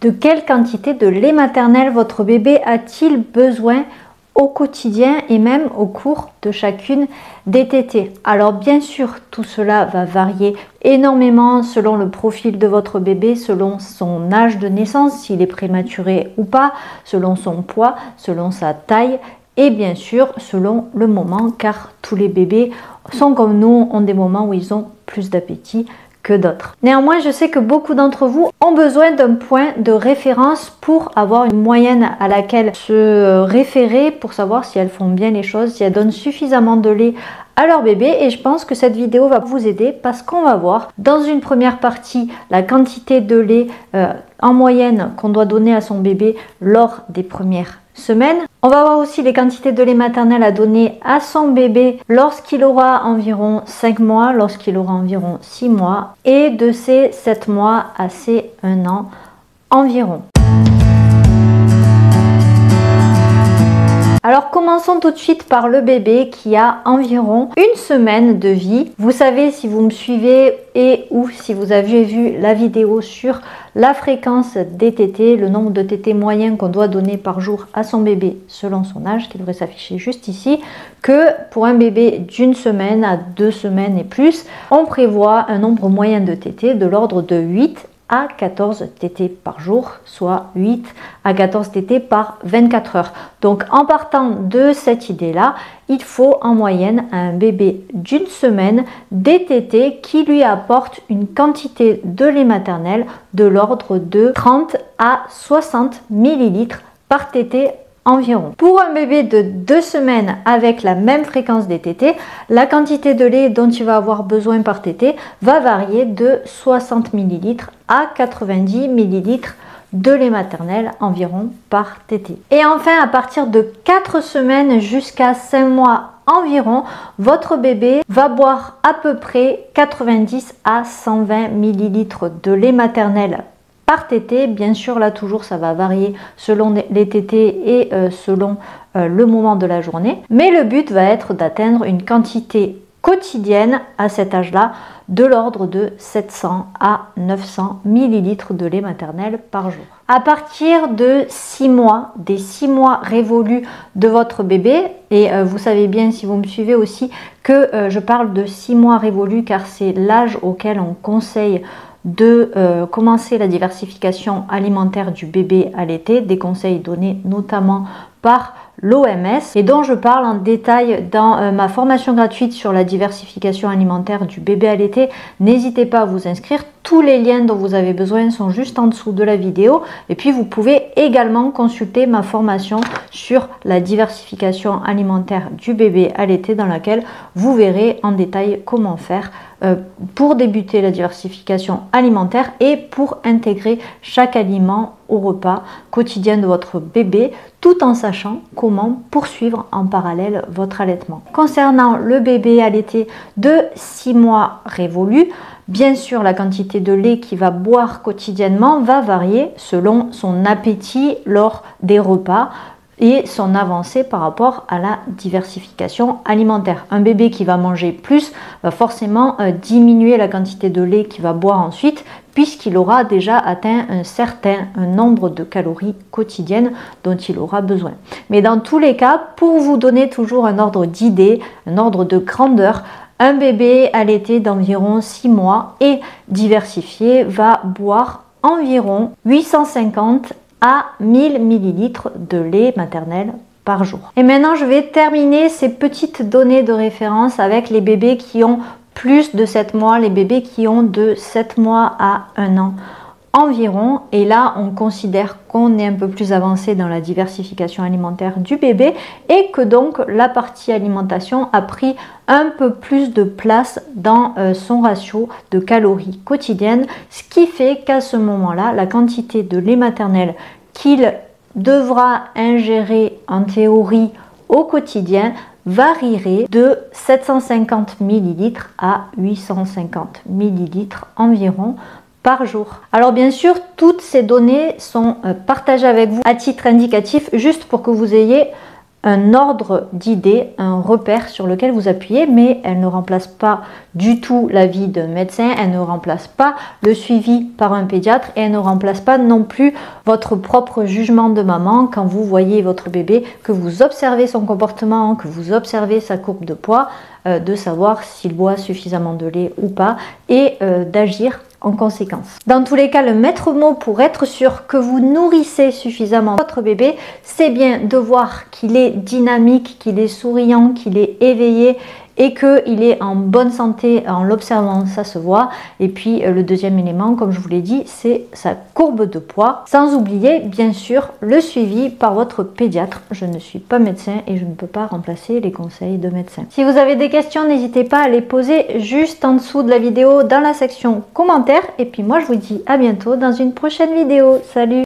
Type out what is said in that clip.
De quelle quantité de lait maternel votre bébé a-t-il besoin au quotidien et même au cours de chacune des tétées? Alors bien sûr, tout cela va varier énormément selon le profil de votre bébé, selon son âge de naissance, s'il est prématuré ou pas, selon son poids, selon sa taille et bien sûr selon le moment, car tous les bébés sont comme nous, ont des moments où ils ont plus d'appétit que d'autres. Néanmoins, je sais que beaucoup d'entre vous ont besoin d'un point de référence pour avoir une moyenne à laquelle se référer pour savoir si elles font bien les choses, si elles donnent suffisamment de lait à leur bébé. Et je pense que cette vidéo va vous aider parce qu'on va voir dans une première partie la quantité de lait en moyenne qu'on doit donner à son bébé lors des premières semaines. On va voir aussi les quantités de lait maternel à donner à son bébé lorsqu'il aura environ 5 mois, lorsqu'il aura environ 6 mois et de ses 7 mois à ses 1 an environ. Alors commençons tout de suite par le bébé qui a environ une semaine de vie. Vous savez, si vous me suivez et ou si vous avez vu la vidéo sur la fréquence des tétées, le nombre de tétées moyens qu'on doit donner par jour à son bébé selon son âge, qui devrait s'afficher juste ici, que pour un bébé d'une semaine à 2 semaines et plus, on prévoit un nombre moyen de tétées de l'ordre de 8 à 14 tétées par jour, soit 8 à 14 tétées par 24 heures. Donc en partant de cette idée-là, il faut en moyenne à un bébé d'une semaine des tétées qui lui apportent une quantité de lait maternel de l'ordre de 30 à 60 ml par tétée environ. Pour un bébé de 2 semaines avec la même fréquence des tétées, la quantité de lait dont il va avoir besoin par tétée va varier de 60 ml à 90 ml de lait maternel environ par tétée. Et enfin, à partir de 4 semaines jusqu'à 5 mois environ, votre bébé va boire à peu près 90 à 120 ml de lait maternel par tétée. Bien sûr, là toujours ça va varier selon les tétées et selon le moment de la journée, mais le but va être d'atteindre une quantité quotidienne à cet âge-là de l'ordre de 700 à 900 ml de lait maternel par jour. À partir de 6 mois, des 6 mois révolus de votre bébé, et vous savez bien si vous me suivez aussi que je parle de 6 mois révolus car c'est l'âge auquel on conseille de commencer la diversification alimentaire du bébé à l'été, des conseils donnés notamment par l'OMS et dont je parle en détail dans ma formation gratuite sur la diversification alimentaire du bébé à l'été. N'hésitez pas à vous inscrire, tous les liens dont vous avez besoin sont juste en dessous de la vidéo et puis vous pouvez également consulter ma formation sur la diversification alimentaire du bébé à l'été dans laquelle vous verrez en détail comment faire pour débuter la diversification alimentaire et pour intégrer chaque aliment au repas quotidien de votre bébé tout en sachant comment poursuivre en parallèle votre allaitement. Concernant le bébé allaité de 6 mois révolus, bien sûr la quantité de lait qu'il va boire quotidiennement va varier selon son appétit lors des repas et son avancée par rapport à la diversification alimentaire. Un bébé qui va manger plus va forcément diminuer la quantité de lait qu'il va boire ensuite puisqu'il aura déjà atteint un certain nombre de calories quotidiennes dont il aura besoin. Mais dans tous les cas, pour vous donner toujours un ordre d'idée, un ordre de grandeur, un bébé allaité d'environ 6 mois et diversifié va boire environ 850 à 1000 ml de lait maternel par jour. Et maintenant, je vais terminer ces petites données de référence avec les bébés qui ont plus de 7 mois, les bébés qui ont de 7 mois à 1 an environ. Et là, on considère qu'on est un peu plus avancé dans la diversification alimentaire du bébé et que donc la partie alimentation a pris un peu plus de place dans son ratio de calories quotidiennes, ce qui fait qu'à ce moment-là, la quantité de lait maternel qu'il devra ingérer en théorie au quotidien varierait de 750 ml à 850 ml environ par jour. Alors bien sûr, toutes ces données sont partagées avec vous à titre indicatif, juste pour que vous ayez un ordre d'idées, un repère sur lequel vous appuyez, mais elle ne remplace pas du tout l'avis d'un médecin, elle ne remplace pas le suivi par un pédiatre et elle ne remplace pas non plus votre propre jugement de maman quand vous voyez votre bébé, que vous observez son comportement, que vous observez sa courbe de poids, de savoir s'il boit suffisamment de lait ou pas et d'agir en conséquence. Dans tous les cas, le maître mot pour être sûr que vous nourrissez suffisamment votre bébé, c'est bien de voir qu'il est dynamique, qu'il est souriant, qu'il est éveillé et qu'il est en bonne santé. En l'observant, ça se voit. Et puis le deuxième élément, comme je vous l'ai dit, c'est sa courbe de poids. Sans oublier bien sûr le suivi par votre pédiatre. Je ne suis pas médecin et je ne peux pas remplacer les conseils de médecin. Si vous avez des questions, n'hésitez pas à les poser juste en dessous de la vidéo dans la section commentaires. Et puis moi je vous dis à bientôt dans une prochaine vidéo. Salut!